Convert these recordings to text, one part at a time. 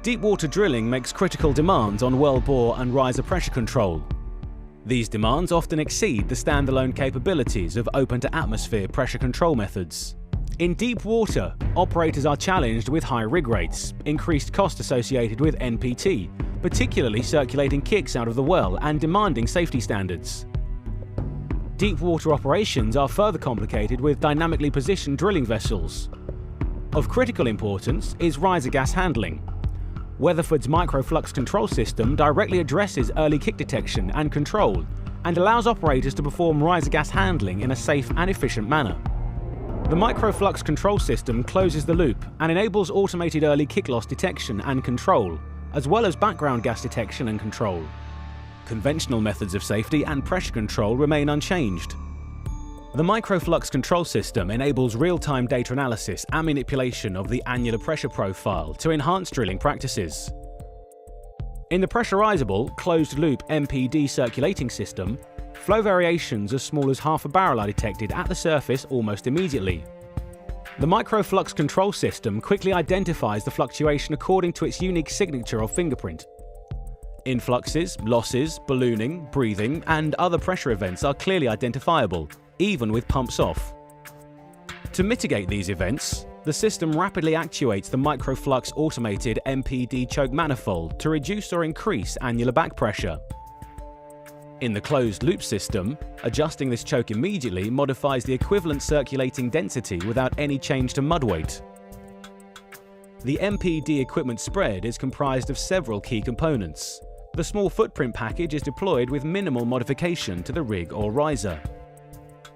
Deepwater drilling makes critical demands on wellbore and riser pressure control. These demands often exceed the standalone capabilities of open-to-atmosphere pressure control methods. In deep water, operators are challenged with high rig rates, increased cost associated with NPT, particularly circulating kicks out of the well, and demanding safety standards. Deep water operations are further complicated with dynamically positioned drilling vessels. Of critical importance is riser gas handling. Weatherford's Microflux control system directly addresses early kick detection and control and allows operators to perform riser gas handling in a safe and efficient manner. The Microflux control system closes the loop and enables automated early kick loss detection and control, as well as background gas detection and control. Conventional methods of safety and pressure control remain unchanged. The Microflux control system enables real-time data analysis and manipulation of the annular pressure profile to enhance drilling practices. In the pressurizable, closed-loop MPD circulating system, flow variations as small as half a barrel are detected at the surface almost immediately. The Microflux control system quickly identifies the fluctuation according to its unique signature of fingerprint. Influxes, losses, ballooning, breathing, and other pressure events are clearly identifiable, even with pumps off. To mitigate these events, the system rapidly actuates the Microflux automated MPD choke manifold to reduce or increase annular back pressure. In the closed-loop system, adjusting this choke immediately modifies the equivalent circulating density without any change to mud weight. The MPD equipment spread is comprised of several key components. The small footprint package is deployed with minimal modification to the rig or riser.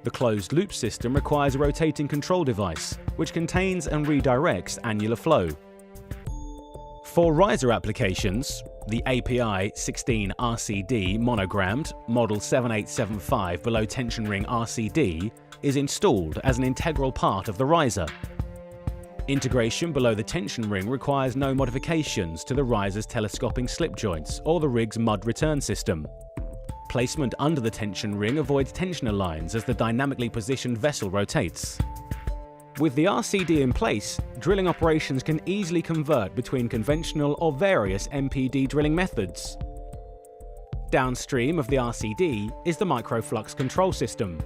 The closed-loop system requires a rotating control device, which contains and redirects annular flow. For riser applications, the API 16 RCD monogrammed Model 7875 below tension ring RCD is installed as an integral part of the riser. Integration below the tension ring requires no modifications to the riser's telescoping slip joints or the rig's mud return system. Placement under the tension ring avoids tensioner lines as the dynamically positioned vessel rotates. With the RCD in place, drilling operations can easily convert between conventional or various MPD drilling methods. Downstream of the RCD is the Microflux control system.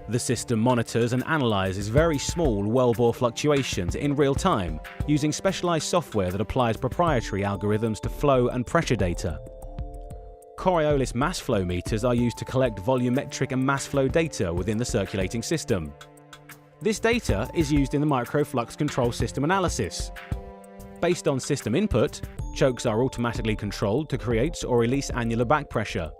The system monitors and analyzes very small wellbore fluctuations in real time using specialized software that applies proprietary algorithms to flow and pressure data. Coriolis mass flow meters are used to collect volumetric and mass flow data within the circulating system. This data is used in the Microflux control system analysis. Based on system input, chokes are automatically controlled to create or release annular back pressure.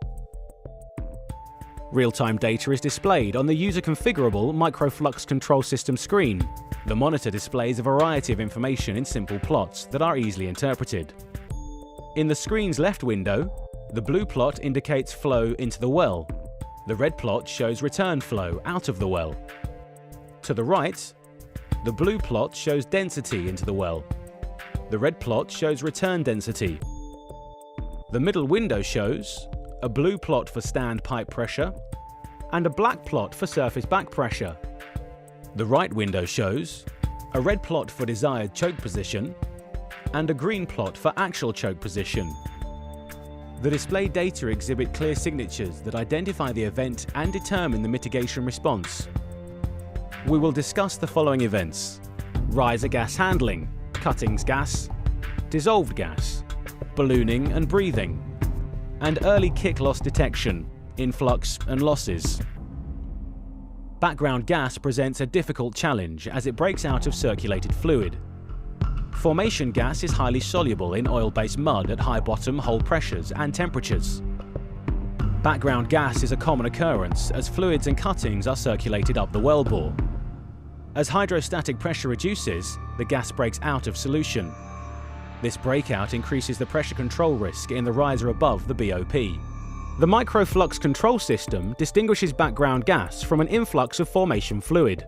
Real-time data is displayed on the user-configurable Microflux control system screen. The monitor displays a variety of information in simple plots that are easily interpreted. In the screen's left window, the blue plot indicates flow into the well. The red plot shows return flow out of the well. To the right, the blue plot shows density into the well. The red plot shows return density. The middle window shows a blue plot for stand pipe pressure and a black plot for surface back pressure. The right window shows a red plot for desired choke position and a green plot for actual choke position. The displayed data exhibit clear signatures that identify the event and determine the mitigation response. We will discuss the following events: riser gas handling, cuttings gas, dissolved gas, ballooning and breathing, and early kick loss detection, influx and losses. Background gas presents a difficult challenge as it breaks out of circulated fluid. Formation gas is highly soluble in oil-based mud at high bottom hole pressures and temperatures. Background gas is a common occurrence as fluids and cuttings are circulated up the wellbore. As hydrostatic pressure reduces, the gas breaks out of solution. This breakout increases the pressure control risk in the riser above the BOP. The Microflux control system distinguishes background gas from an influx of formation fluid.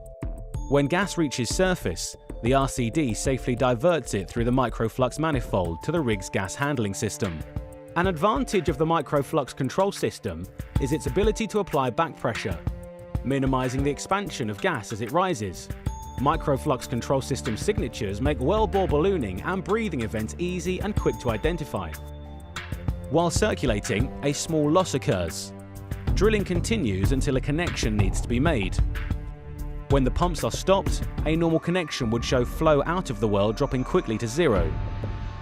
When gas reaches surface, the RCD safely diverts it through the Microflux manifold to the rig's gas handling system. An advantage of the Microflux control system is its ability to apply back pressure, minimizing the expansion of gas as it rises. Microflux control system signatures make wellbore ballooning and breathing events easy and quick to identify. While circulating, a small loss occurs. Drilling continues until a connection needs to be made. When the pumps are stopped, a normal connection would show flow out of the well dropping quickly to zero.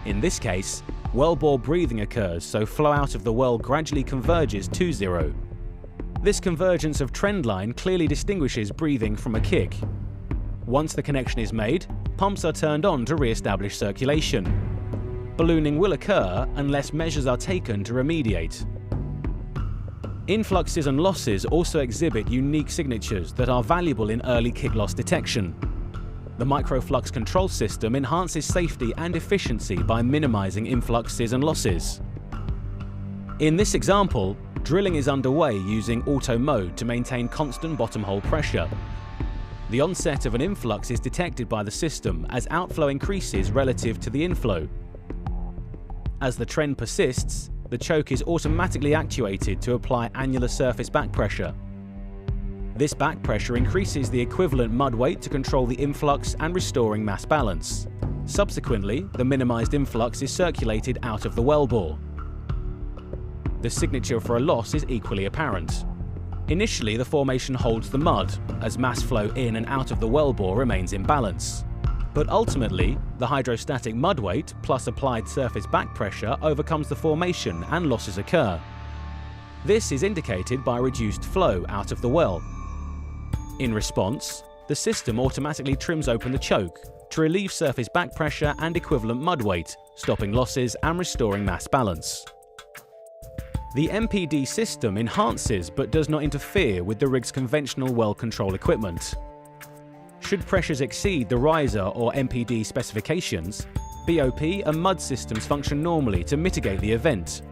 In this case, wellbore breathing occurs, so flow out of the well gradually converges to zero. This convergence of trend line clearly distinguishes breathing from a kick. Once the connection is made, pumps are turned on to re-establish circulation. Ballooning will occur unless measures are taken to remediate. Influxes and losses also exhibit unique signatures that are valuable in early kick loss detection. The Microflux control system enhances safety and efficiency by minimizing influxes and losses. In this example, drilling is underway using auto mode to maintain constant bottom hole pressure. The onset of an influx is detected by the system as outflow increases relative to the inflow. As the trend persists, the choke is automatically actuated to apply annular surface back pressure. This back pressure increases the equivalent mud weight to control the influx and restoring mass balance. Subsequently, the minimized influx is circulated out of the wellbore. The signature for a loss is equally apparent. Initially, the formation holds the mud, as mass flow in and out of the wellbore remains in balance. But ultimately, the hydrostatic mud weight plus applied surface back pressure overcomes the formation and losses occur. This is indicated by reduced flow out of the well. In response, the system automatically trims open the choke to relieve surface back pressure and equivalent mud weight, stopping losses and restoring mass balance. The MPD system enhances but does not interfere with the rig's conventional well control equipment. Should pressures exceed the riser or MPD specifications, BOP and mud systems function normally to mitigate the event.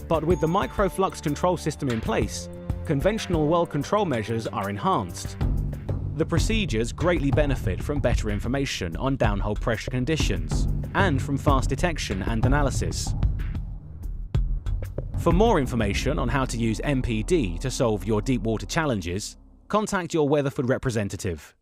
But with the Microflux control system in place, conventional well control measures are enhanced. The procedures greatly benefit from better information on downhole pressure conditions and from fast detection and analysis. For more information on how to use MPD to solve your deep water challenges, contact your Weatherford representative.